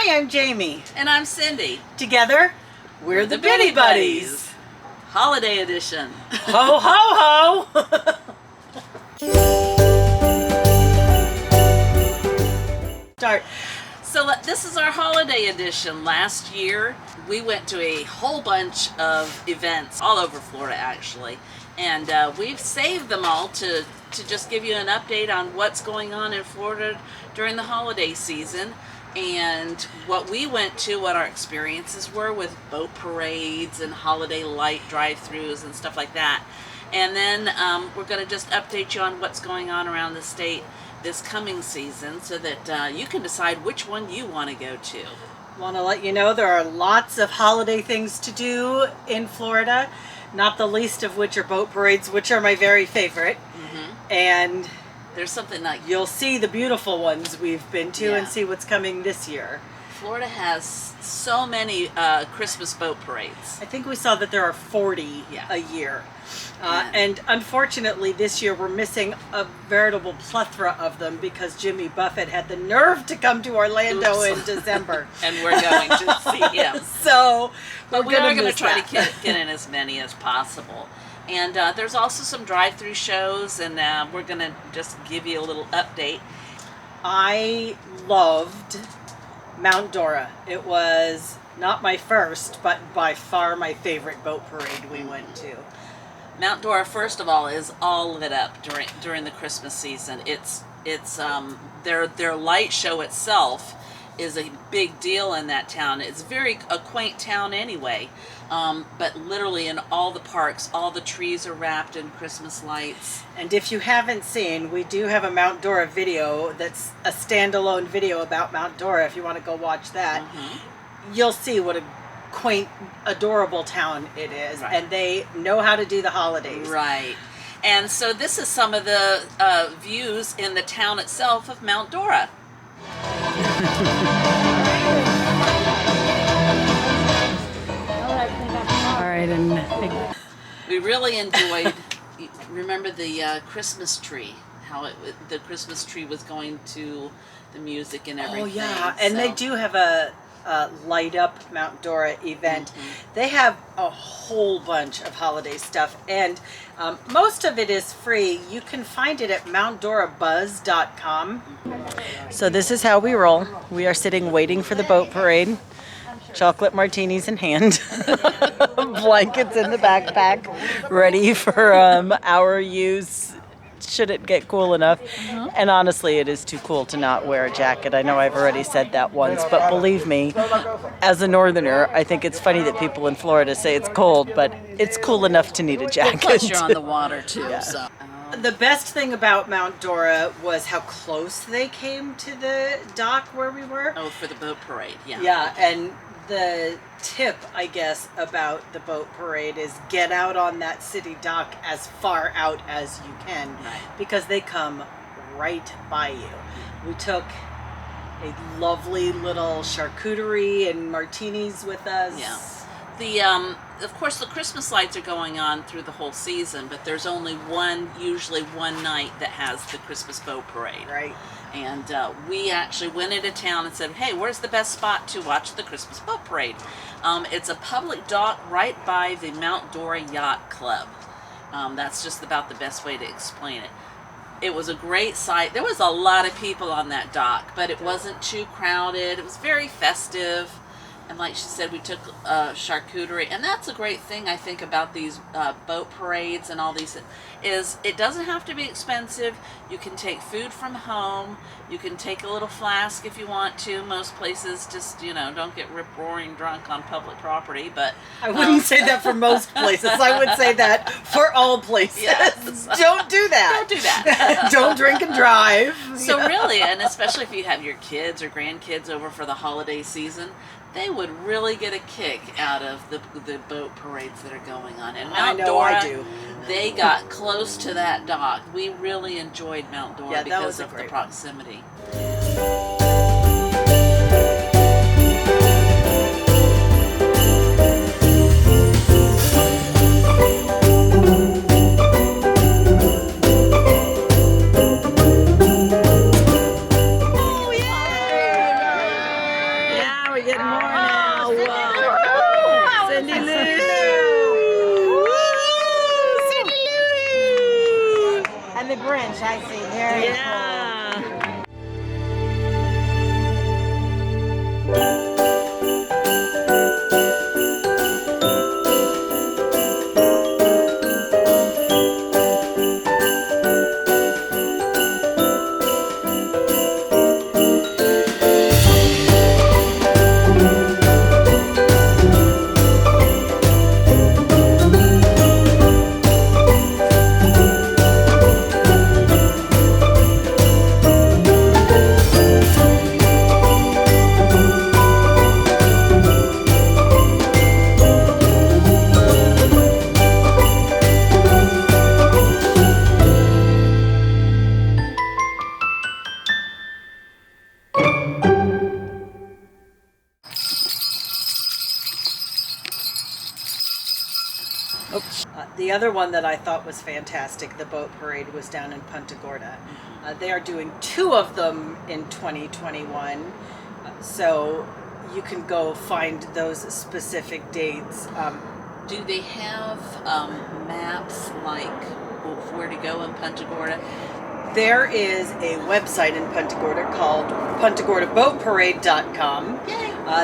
Hi, I'm Jamie. And I'm Cindy. Together, we're the Bitty Buddies. Holiday edition. Ho, ho, ho! Start. So this is our holiday edition. Last year, we went to a whole bunch of events all over Florida, actually. And we've saved them all to just give you an update on what's going on in Florida during the holiday season and what we went to, what our experiences were with boat parades and holiday light drive-thrus and stuff like that. And then we're going to just update you on what's going on around the state this coming season so that you can decide which one you want to go to. Want to let you know there are lots of holiday things to do in Florida, not the least of which are boat parades, which are my very favorite. Mm-hmm. And there's something like you'll see the beautiful ones we've been to and see what's coming this year. Florida has so many Christmas boat parades. I think we saw that there are 40 a year. And unfortunately this year we're missing a veritable plethora of them because Jimmy Buffett had the nerve to come to Orlando in December. And we're going to see him. So but we are going to try to get in as many as possible. And there's also some drive-through shows, and we're going to just give you a little update. I loved Mount Dora. It was not my first, but by far my favorite boat parade we went to. Mount Dora, first of all, is all lit up during the Christmas season. It's their light show itself is a big deal in that town. It's a quaint town anyway. But literally in all the parks, all the trees are wrapped in Christmas lights. And if you haven't seen, we do have a Mount Dora video that's a standalone video about Mount Dora. If you want to go watch that, you'll see what a quaint, adorable town it is. Right. And they know how to do the holidays. Right. And so this is some of the views in the town itself of Mount Dora. And we really enjoyed. Remember the Christmas tree? How the Christmas tree was going to the music and everything. Oh yeah, and they do have a light up Mount Dora event. They have a whole bunch of holiday stuff, and most of it is free. You can find it at mountdorabuzz.com. So this is how we roll. We are sitting waiting for the boat parade. Chocolate martinis in hand, blankets in the backpack, ready for our use should it get cool enough. And honestly, it is too cool to not wear a jacket. I know I've already said that once, but believe me, as a northerner, I think it's funny that people in Florida say it's cold, but it's cool enough to need a jacket. Plus you're on the water too, so. The best thing about Mount Dora was how close they came to the dock where we were. Oh, for the boat parade, yeah. Yeah, and the tip, I guess, about the boat parade is get out on that city dock as far out as you can, because they come right by you. We took a lovely little charcuterie and martinis with us. Yeah. Of course, the Christmas lights are going on through the whole season, but there's only usually one night that has the Christmas boat parade. Right. And we actually went into town and said, hey, where's the best spot to watch the Christmas boat parade? It's a public dock right by the Mount Dora Yacht Club. That's just about the best way to explain it. It was a great sight. There was a lot of people on that dock, but it wasn't too crowded. It was very festive. And like she said, we took charcuterie. And that's a great thing, I think, about these boat parades and all these, is it doesn't have to be expensive. You can take food from home. You can take a little flask if you want to. Most places just, don't get rip-roaring drunk on public property. But I wouldn't say that for most places. I would say that for all places. Yes. Don't do that. Don't do that. Don't drink and drive. So really, and especially if you have your kids or grandkids over for the holiday season, they would really get a kick out of the boat parades that are going on. And Mount Dora, they got close to that dock. We really enjoyed Mount Dora because of the proximity. The other one that I thought was fantastic, the boat parade, was down in Punta Gorda. They are doing 2 of them in 2021, so you can go find those specific dates. Do they have maps like where to go in Punta Gorda? There is a website in Punta Gorda called puntagordaboatparade.com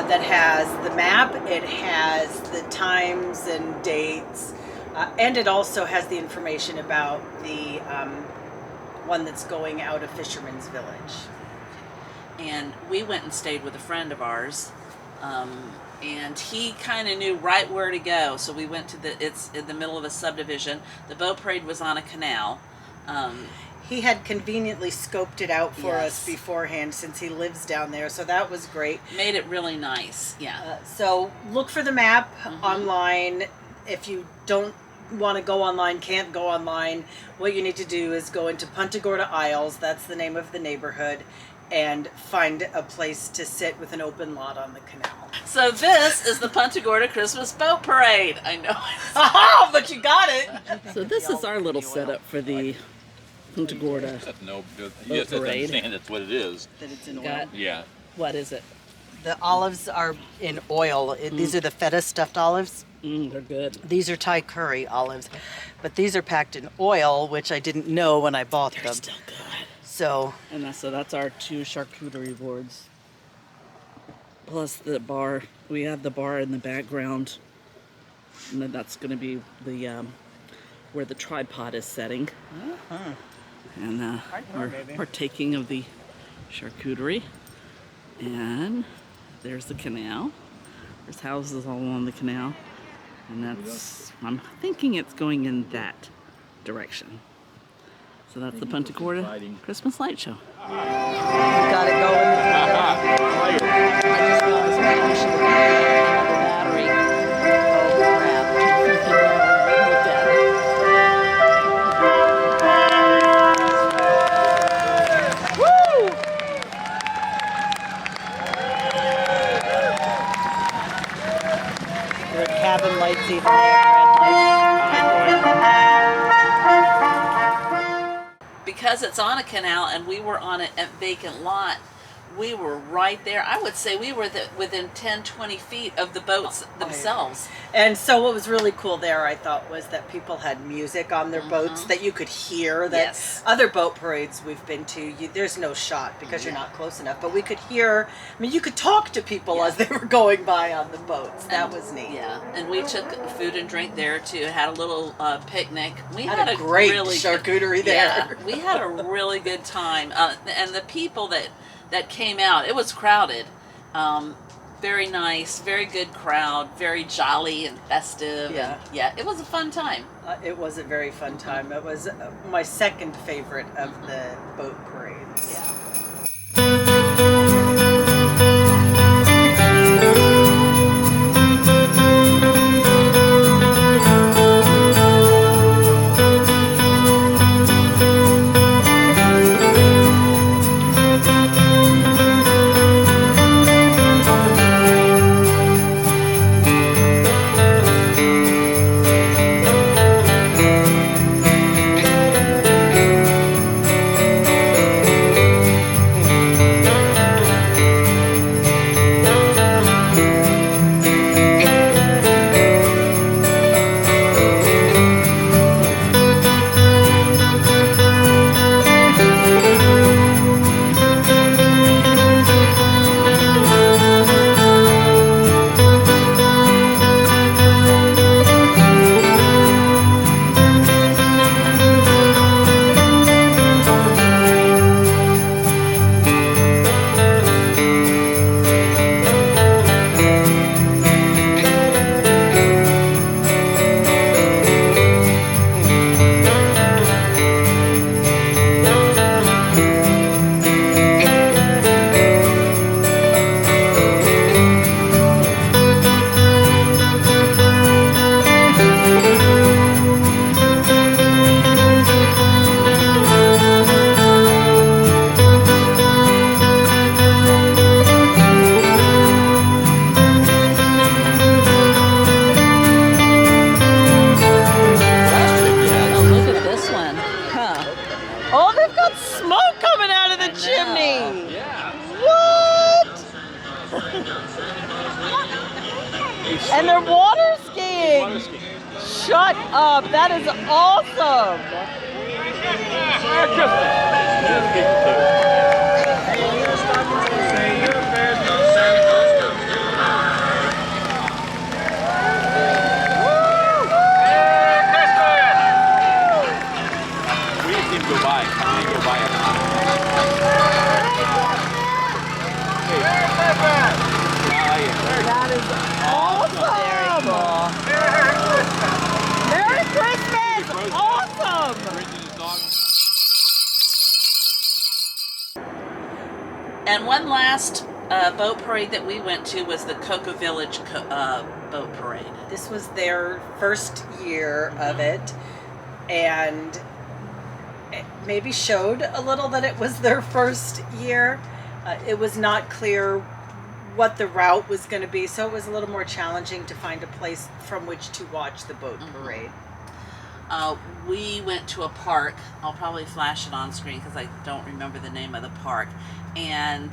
that has the map, it has the times and dates, and it also has the information about the one that's going out of Fisherman's Village. And we went and stayed with a friend of ours, and he kind of knew right where to go. So we went to it's in the middle of a subdivision. The boat parade was on a canal. He had conveniently scoped it out for Yes. us beforehand since he lives down there, so that was great. Made it really nice. Yeah. So look for the map online. If you don't want to go online, can't go online, what you need to do is go into Punta Gorda Isles, that's the name of the neighborhood, and find a place to sit with an open lot on the canal. So this is the Punta Gorda Christmas Boat Parade. I know. Aha, but you got it! So this is our little setup for the Punta Gorda. No, yes, I parade. understand that's what it is. That it's in oil. Got, Yeah. what is it? The olives are in oil. These are the feta stuffed olives. They're good. These are Thai curry olives, but these are packed in oil, which I didn't know when I bought They're them. still good. So And so that's our 2 charcuterie boards. Plus the bar. We have the bar in the background. And then that's going to be the where the tripod is setting. And we're partaking of the charcuterie. And there's the canal. There's houses all along the canal. And that's, I'm thinking it's going in that direction. So that's the Punta Gorda Christmas Light Show. got it going. I just realized I should have another battery. Oh crap. Look at it. There are cabin lights, even they have red lights. Because it's on a canal and we were on a vacant lot, we were right there. I would say we were within 10, 20 feet of the boats themselves. And so what was really cool there, I thought, was that people had music on their boats that you could hear. That Yes. other boat parades we've been to, there's no shot because you're not close enough. But we could hear, I mean, you could talk to people as they were going by on the boats. That was neat. Yeah, and we took food and drink there too. Had a little picnic. We Had a great really charcuterie there. Yeah, we had a really good time. And the people that came out, it was crowded. Very nice, very good crowd, very jolly and festive. Yeah. And yeah, it was a fun time. It was a very fun time. It was my second favorite of the boat parades. Yeah. And they're water skiing. Water skiing. Shut up. That is awesome. Merry Christmas. Just keep it too. We just need to go by. We need to go by it. That is awesome. Merry Christmas. Awesome. And one last boat parade that we went to was the Cocoa Village boat parade. This was their first year of it, and it maybe showed a little that it was their first year. It was not clear what the route was going to be, so it was a little more challenging to find a place from which to watch the boat parade. We went to a park. I'll probably flash it on screen because I don't remember the name of the park. And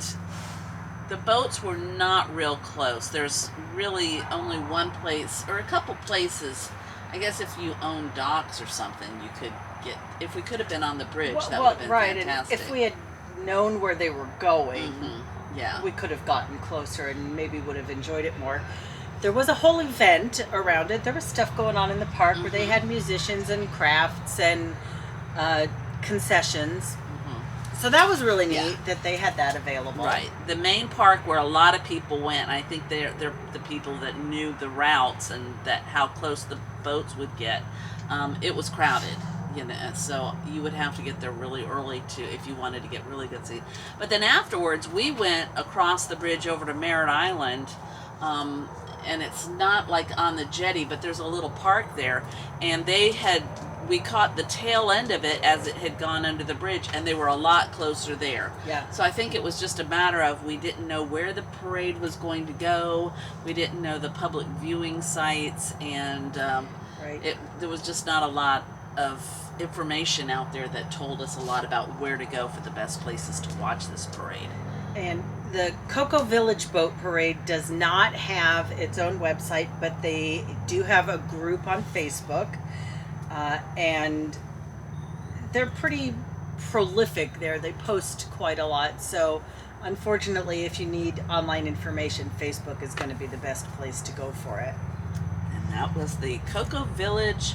the boats were not real close. There's really only one place, or a couple places. I guess if you own docks or something, you could get, if we could have been on the bridge, that would have been right, fantastic. and if we had known where they were going, yeah, we could have gotten closer and maybe would have enjoyed it more. There was a whole event around it. There was stuff going on in the park where they had musicians and crafts and concessions. So that was really neat that they had that available. Right. The main park where a lot of people went, I think they're the people that knew the routes and that how close the boats would get. It was crowded, you know, so you would have to get there really early if you wanted to get really good seats. But then afterwards, we went across the bridge over to Merritt Island, and it's not like on the jetty, but there's a little park there, and we caught the tail end of it as it had gone under the bridge, and they were a lot closer there. Yeah. So I think it was just a matter of we didn't know where the parade was going to go. We didn't know the public viewing sites, and there was just not a lot of information out there that told us a lot about where to go for the best places to watch this parade. And the Cocoa Village Boat Parade does not have its own website, but they do have a group on Facebook. And they're pretty prolific there. They post quite a lot. So unfortunately, if you need online information, Facebook is going to be the best place to go for it. And that was the Cocoa Village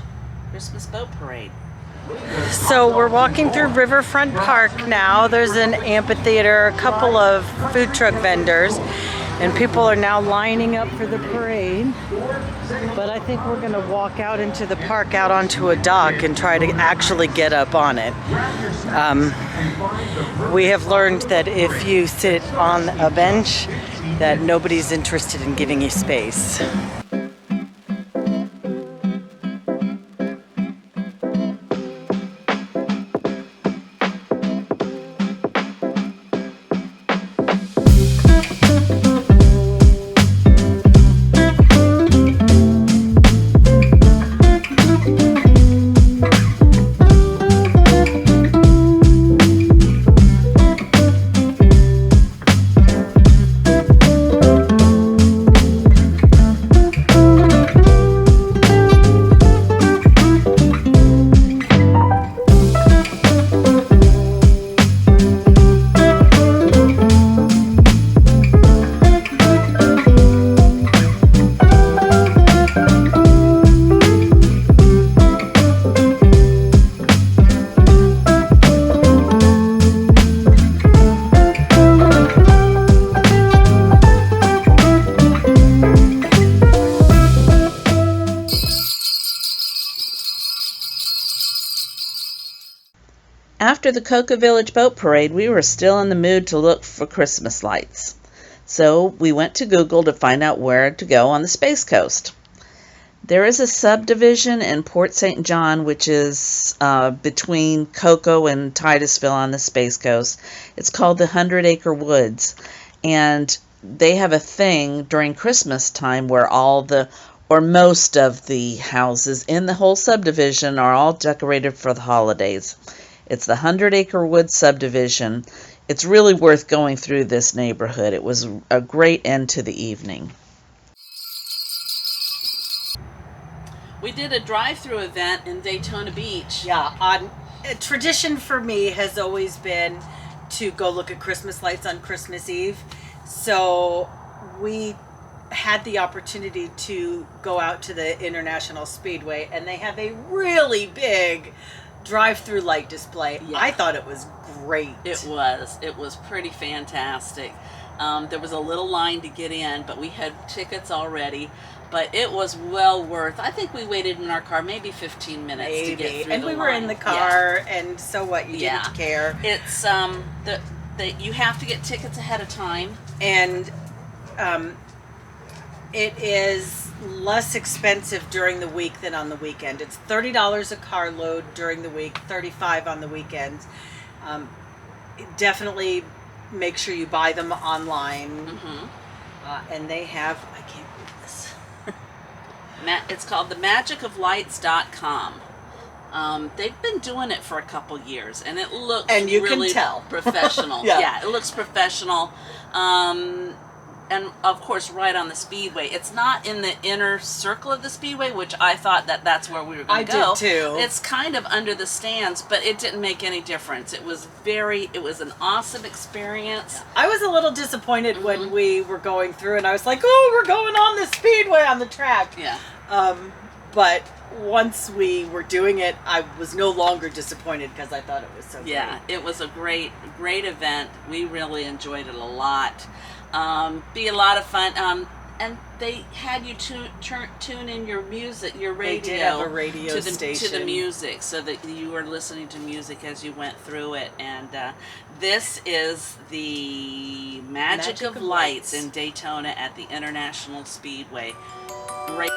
Christmas Boat Parade. So we're walking through Riverfront Park now. There's an amphitheater, a couple of food truck vendors, and people are now lining up for the parade. But I think we're going to walk out into the park, out onto a dock, and try to actually get up on it. We have learned that if you sit on a bench, that nobody's interested in giving you space. After the Cocoa Village Boat Parade, we were still in the mood to look for Christmas lights. So we went to Google to find out where to go on the Space Coast. There is a subdivision in Port St. John, which is between Cocoa and Titusville on the Space Coast. It's called the 100 Acre Woods. And they have a thing during Christmas time where most of the houses in the whole subdivision are all decorated for the holidays. It's the 100 Acre Woods subdivision. It's really worth going through this neighborhood. It was a great end to the evening. We did a drive-through event in Daytona Beach. Yeah, on a tradition for me has always been to go look at Christmas lights on Christmas Eve. So we had the opportunity to go out to the International Speedway, and they have a really big drive-through light display. Yeah. I thought it was great. It was pretty fantastic. There was a little line to get in, but we had tickets already. But it was well worth. I think we waited in our car maybe 15 minutes to get through and the we were in the line. car, and so what? You didn't care. It's you have to get tickets ahead of time. And it is less expensive during the week than on the weekend. It's $30 a carload during the week, $35 on the weekends. Definitely make sure you buy them online. And they have, I can't read this. It's called themagicoflights.com. They've been doing it for a couple years, and it looks And you really can tell. professional. Yeah. It looks professional. And of course, right on the speedway. It's not in the inner circle of the speedway, which I thought that's where we were going to go. I did too. It's kind of under the stands, but it didn't make any difference. It was an awesome experience. I was a little disappointed when we were going through, and I was like, oh, we're going on the speedway on the track. Yeah. But once we were doing it, I was no longer disappointed because I thought it was so Yeah, it was a great event. We really enjoyed it a lot. Be a lot of fun. And they had you tune in your music, your radio. They did have a radio to the station. music, so that you were listening to music as you went through it. And this is the Magic of Lights in Daytona at the International Speedway. Great.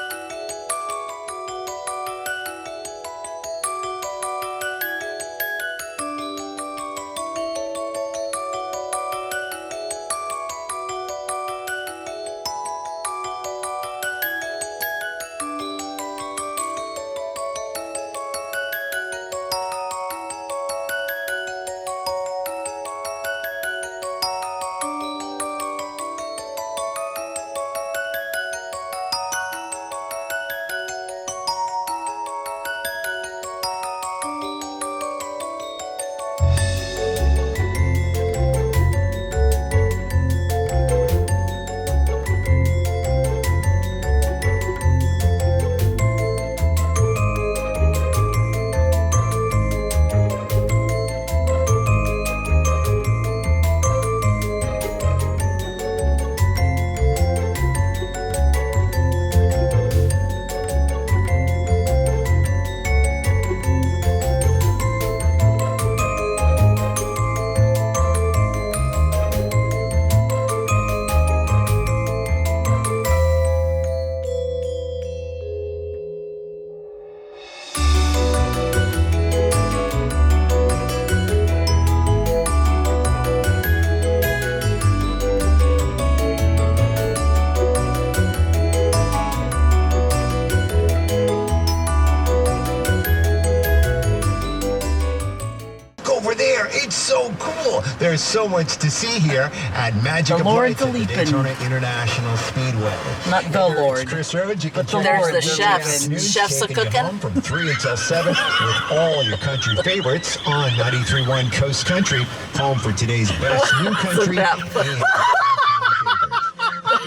There's so much to see here at Magic of Lights at the Daytona International Speedway. Not the Lord. It's Chris Rivage. You can check There's out the Gorda chefs. News, Chefs are taking you cooking. home from 3 until 7 with all your country favorites on 93.1 Coast Country, home for today's best new country and happy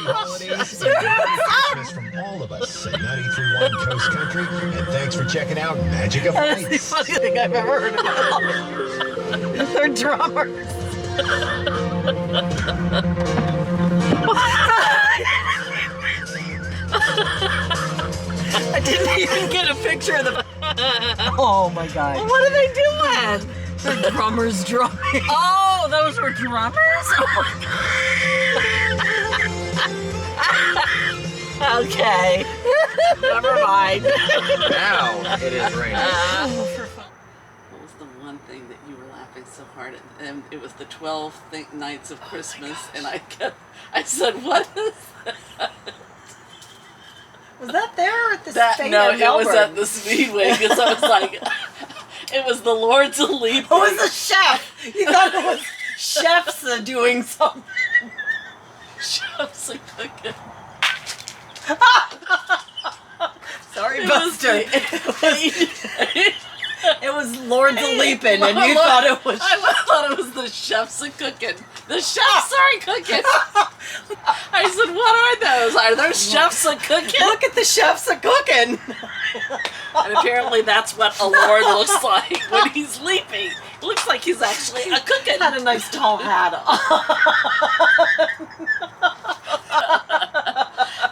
holidays and Merry Christmas from all of us at 93.1 Coast Country, and thanks for checking out Magic of That's the Lights. funniest thing I've ever heard about. They're drummers. I didn't even get a picture of the. Oh my god. What are they doing? The drummers drumming. Oh, those were drummers? Okay. Never mind. Now it is raining. What was the one thing that you were laughing so hard at? And it was the 12 Nights of Christmas, and I said, what is that? Was that there or at the State No, of it was Melbourne? at the Speedway, because I was like, it was the Lords of Leaping. Who was the chef? You thought it was chefs doing something. Chefs are cooking. Sorry, It Buster. It was Lords of Leaping, and you thought it was. I thought it was the chefs a cooking. The chefs are cooking. I said, what are those? Are those chefs a cooking? Look at the chefs a cooking. And apparently that's what a lord looks like when he's leaping. It looks like he's actually a cooking. Had a nice tall hat on.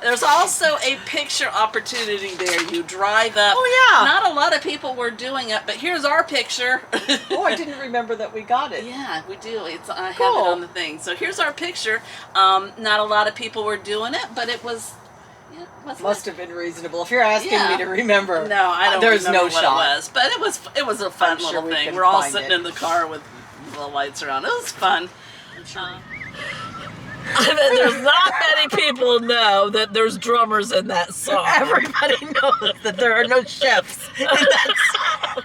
There's also a picture opportunity there. You drive up. Oh, yeah. Not a lot of people were doing it, but here's our picture. Oh, I didn't remember that we got it. Yeah, we do. I have Cool. it on the thing. So here's our picture. Not a lot of people were doing it, but it was. Yeah, Must have been reasonable. If you're asking Yeah. me to remember, No, I don't There's remember no what shot. it was, but it was a fun I'm sure little we thing. can We're all find sitting it. in the car with the lights around. It was fun. I bet there's not many people know that there's drummers in that song. everybody knows that there are no chefs in that song.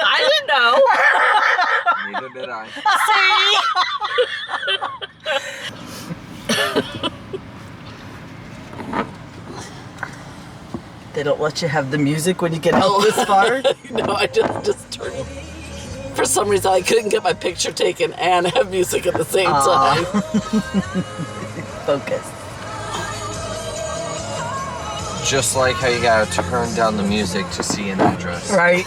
I didn't know. Neither did I. They don't let you have the music when you get out this far. No, I just turned. For some reason, I couldn't get my picture taken and have music at the same time. Focus. Just like how you gotta turn down the music to see an address. Right.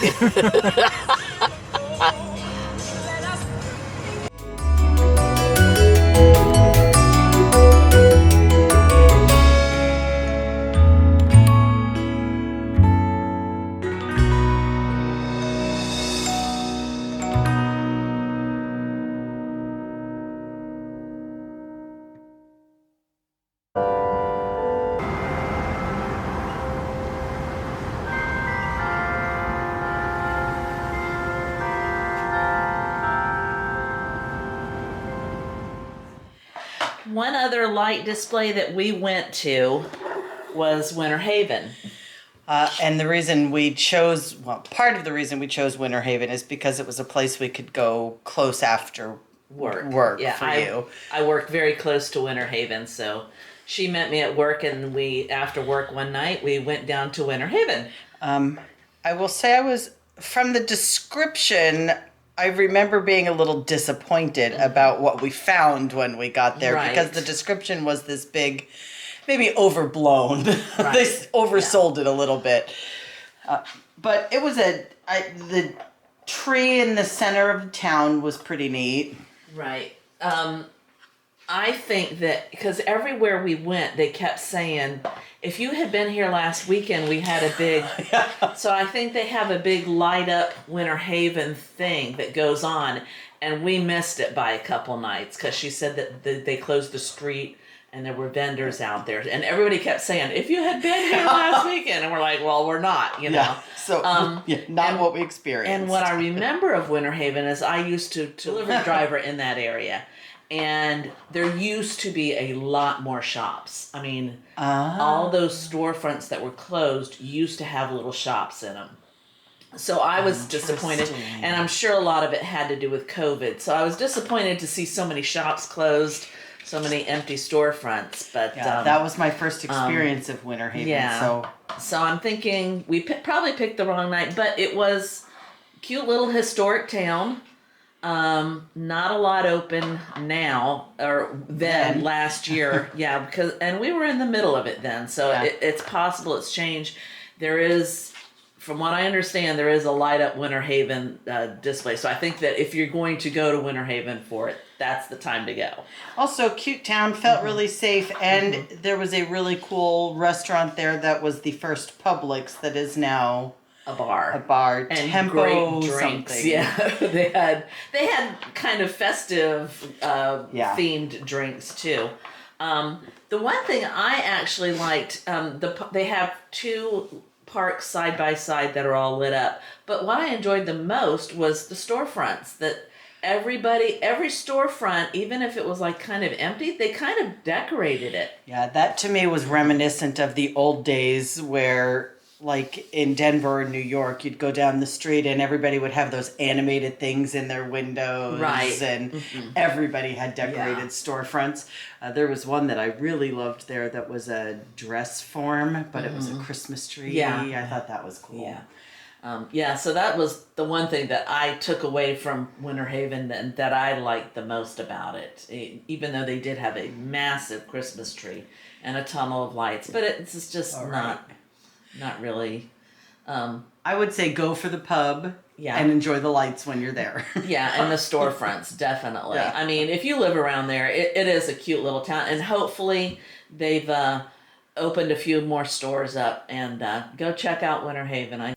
One other light display that we went to was Winterhaven. And the reason we chose, well, part of the reason we chose Winterhaven is because it was a place we could go close after work Yeah, for I, you. I work very close to Winterhaven, so she met me at work, and after work one night, we went down to Winterhaven. I will say I was, from the description, I remember being a little disappointed about what we found when we got there Right. because the description was this big, maybe overblown. Right. They oversold it a little bit. But it was the tree in the center of the town was pretty neat. Right. I think that because everywhere we went, they kept saying, if you had been here last weekend, we had a big. So I think they have a big light up Winterhaven thing that goes on, and we missed it by a couple nights because she said that they closed the street and there were vendors out there, and everybody kept saying, if you had been here last weekend, and we're like, well, we're not, you know. Yeah. So not what we experienced. And what I remember of Winterhaven is I used to delivery driver in that area. And there used to be a lot more shops. I mean, all those storefronts that were closed used to have little shops in them. So I was disappointed, and I'm sure a lot of it had to do with COVID. So I was disappointed to see so many shops closed, so many empty storefronts. But that was my first experience of Winterhaven. yeah. So I'm thinking we probably picked the wrong night, but it was a cute little historic town. Not a lot open now or then last year. Yeah, and we were in the middle of it then, so it's possible it's changed. There is, from what I understand, there is a light up Winterhaven display. So I think that if you're going to go to Winterhaven for it, that's the time to go. Also, cute town, felt really safe, and there was a really cool restaurant there that was the first Publix that is now A bar. And And Tempo great drinks. something. Yeah, they had kind of festive themed drinks too. The one thing I actually liked, they have two parks side by side that are all lit up. But what I enjoyed the most was the storefronts that. Every storefront, even if it was like kind of empty, they kind of decorated it. Yeah, that to me was reminiscent of the old days where like in Denver or New York, you'd go down the street and everybody would have those animated things in their windows. Right. And everybody had decorated Yeah. storefronts. There was one that I really loved there that was a dress form, but it was a Christmas tree. Yeah. I thought that was cool. Yeah. So that was the one thing that I took away from Winterhaven and that I liked the most about it. Even though they did have a massive Christmas tree and a tunnel of lights, but it's just not really. I would say go for the pub Yeah. and enjoy the lights when you're there. Yeah, and the storefronts, definitely. Yeah. I mean, if you live around there, it is a cute little town, and hopefully they've opened a few more stores up, and go check out Winterhaven.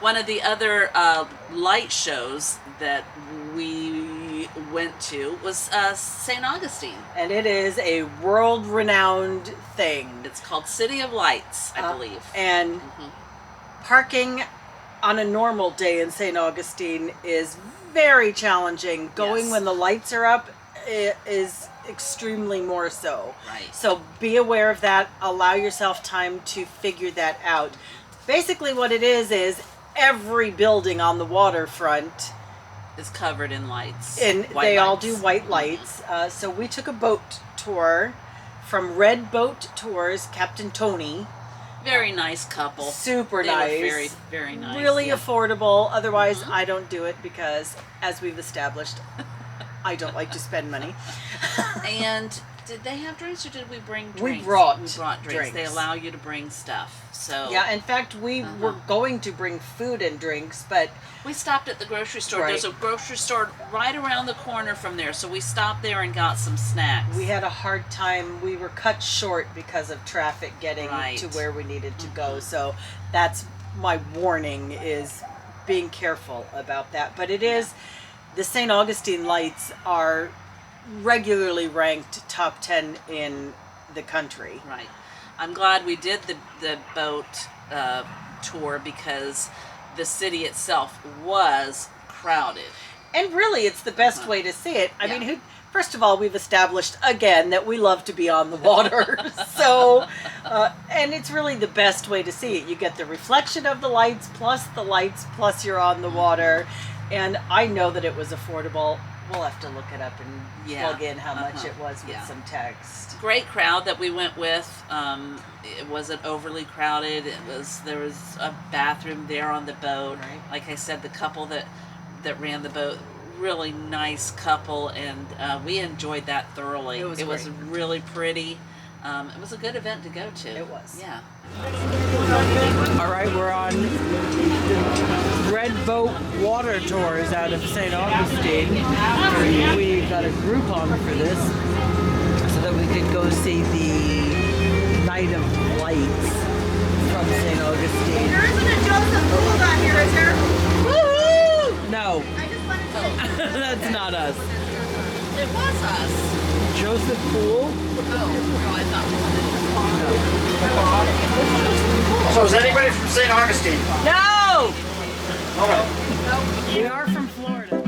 One of the other light shows that we went to was St. Augustine. And it is a world-renowned thing. It's called City of Lights, I believe. And parking on a normal day in St. Augustine is very challenging. Going Yes. when the lights are up is extremely more so. Right. So be aware of that. Allow yourself time to figure that out. Basically what it is every building on the waterfront, It's covered in lights. and White they all lights. do white lights. So we took a boat tour from Red Boat Tours, Captain Tony. Very nice couple. Super They were nice. very, very nice. Really yeah. affordable. Otherwise, I don't do it because, as we've established, I don't like to spend money. And did they have drinks or did we bring We drinks? brought We brought drinks. They drinks. allow you to bring stuff. So Yeah, in fact, we were going to bring food and drinks, but we stopped at the grocery store. Right. There's a grocery store right around the corner from there. So we stopped there and got some snacks. we had a hard time. We were cut short because of traffic getting Right. to where we needed to go. So that's my warning, is being careful about that. But it is, the St. Augustine lights are regularly ranked top 10 in the country. Right. I'm glad we did the boat tour because the city itself was crowded. And really, it's the best way to see it. I Yeah. mean, first of all, we've established again that we love to be on the water. So, and it's really the best way to see it. You get the reflection of the lights, plus you're on the water. And I know that it was affordable. We'll have to look it up and Yeah. plug in how much it was with Yeah. some text. Great crowd that we went with. It wasn't overly crowded. There was a bathroom there on the boat. Right. Like I said, the couple that ran the boat, really nice couple, and we enjoyed that thoroughly. It was was great. really pretty. It was a good event to go to. It was. Yeah. All right, we're on Red Boat Water Tours out of St. Augustine. We got a Groupon for this so that we could go see the Night of Lights. from St. Augustine. There isn't a Joseph Gould on here, is there? Woohoo! No, I just wanted to. that's not us. It was us. Joseph Poole? Oh, I thought. So is anybody from St. Augustine? No! Okay. We are from Florida.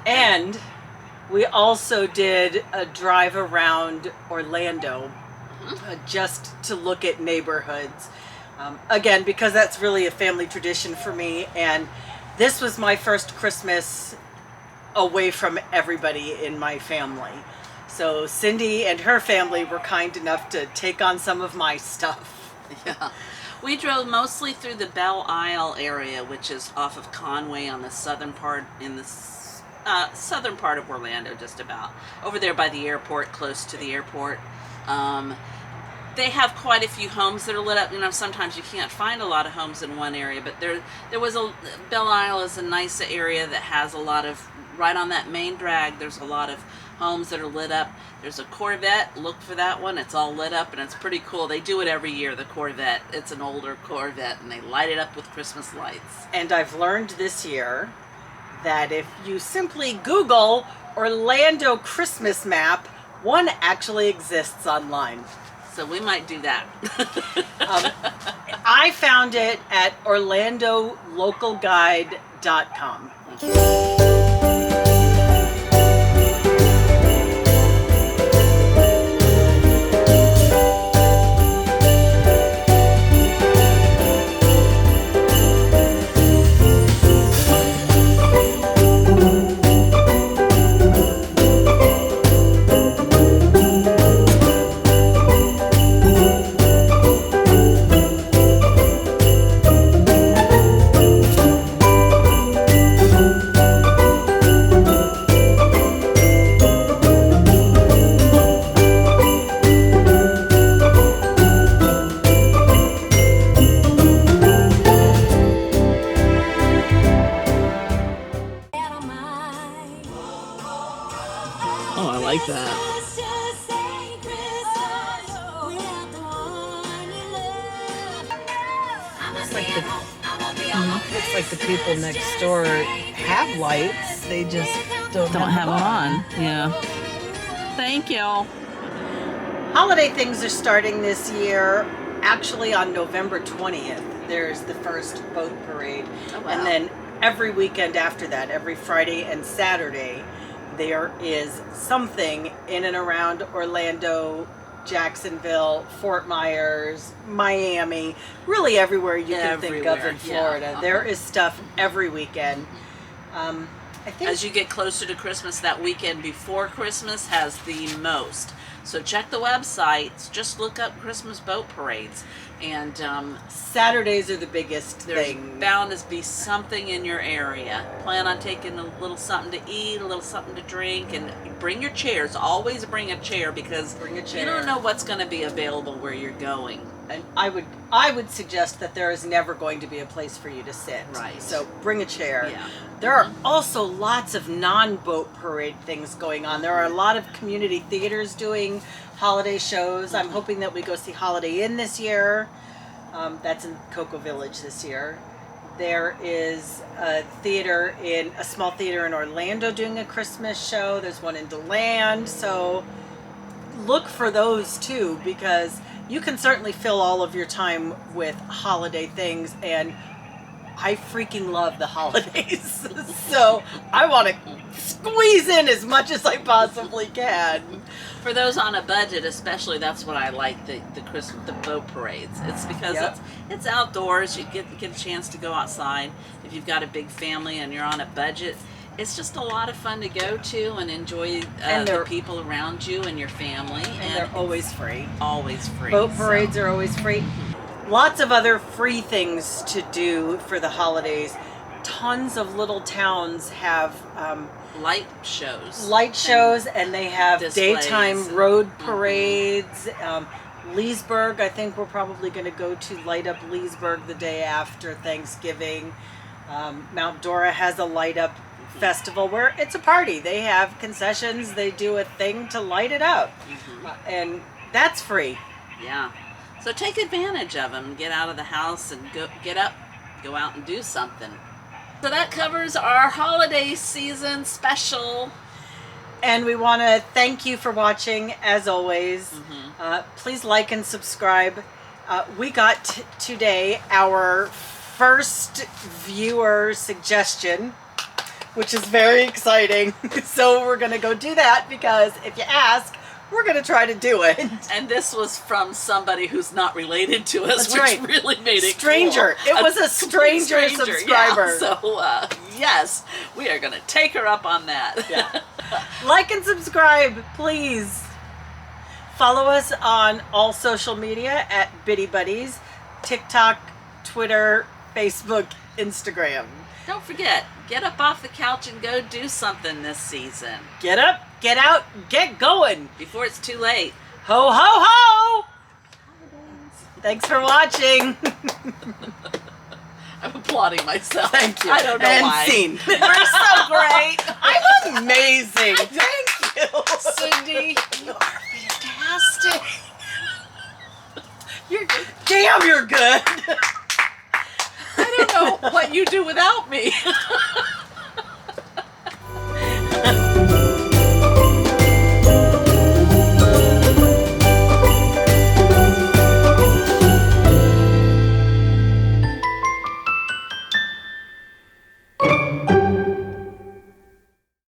And we also did a drive around Orlando just to look at neighborhoods. Again, because that's really a family tradition for me, and this was my first Christmas away from everybody in my family. So Cindy and her family were kind enough to take on some of my stuff. Yeah. We drove mostly through the Belle Isle area, which is off of Conway on the southern part, in the southern part of Orlando, just about. Over there by the airport, close to the airport. They have quite a few homes that are lit up. You know, sometimes you can't find a lot of homes in one area, but there was a, Belle Isle is a nice area that has a lot of, right on that main drag, there's a lot of homes that are lit up. There's a Corvette, look for that one, it's all lit up and it's pretty cool. They do it every year, the Corvette. It's an older Corvette and they light it up with Christmas lights. And I've learned this year that if you simply Google Orlando Christmas map, one actually exists online. So we might do that. I found it at orlandolocalguide.com. Oh, I like that. Looks like the people next door have lights, they just don't Have them on. Yeah. Thank you. Holiday things are starting this year actually on November 20th, there's the first boat parade. Oh, wow. And then every weekend after that, every Friday and Saturday, there is something in and around Orlando, Jacksonville, Fort Myers, Miami, really everywhere you can think of Everywhere, in Florida. yeah. There is stuff every weekend. I think As you get closer to Christmas, that weekend before Christmas has the most. So check the websites. Just look up Christmas boat parades, and Saturdays are the biggest there's thing. bound to be something in your area. Plan on taking a little something to eat, a little something to drink, and bring your chairs. Always bring a chair, because Bring a you chair. don't know what's going to be available where you're going. And I would suggest that there is never going to be a place for you to sit. Right. So bring a chair. Yeah. There are also lots of non-boat parade things going on. There are a lot of community theaters doing holiday shows. I'm hoping that we go see Holiday Inn this year. That's in Cocoa Village this year. There is a small theater in Orlando doing a Christmas show. There's one in DeLand. So look for those too, because you can certainly fill all of your time with holiday things, and I freaking love the holidays. So I want to squeeze in as much as I possibly can. For those on a budget, especially, that's what I like, the boat parades. It's because Yep. it's outdoors. You get a chance to go outside. If you've got a big family and you're on a budget, it's just a lot of fun to go to and enjoy And the they're- people around you and your family. And they're always free. always free. Boat so- parades are always free. Lots of other free things to do for the holidays. Tons of little towns have light shows. light shows, and they have displays daytime and- road parades. Leesburg, I think we're probably going to go to light up Leesburg the day after Thanksgiving. Mount Dora has a light up festival where it's a party. They have concessions. They do a thing to light it up, and that's free. Yeah. So take advantage of them. Get out of the house and go out and do something. So that covers our holiday season special. And we want to thank you for watching, as always. Please like and subscribe. We got today our first viewer suggestion, which is very exciting. So we're going to go do that, because if you ask, we're going to try to do it. And this was from somebody who's not related to us, That's which right. really made it Stranger. cool. It was a complete stranger subscriber. Yeah. So, yes, we are going to take her up on that. Yeah. Like and subscribe, please. Follow us on all social media at Bitty Buddies, TikTok, Twitter, Facebook, Instagram. Don't forget, get up off the couch and go do something this season Get up, get out, get going. before it's too late. Ho, ho, ho! Thanks for watching. I'm applauding myself. Thank you. I don't know and why. Scene. You're so great. I'm amazing. Thank you. Cindy, you are fantastic. You're good. I don't know what you do without me.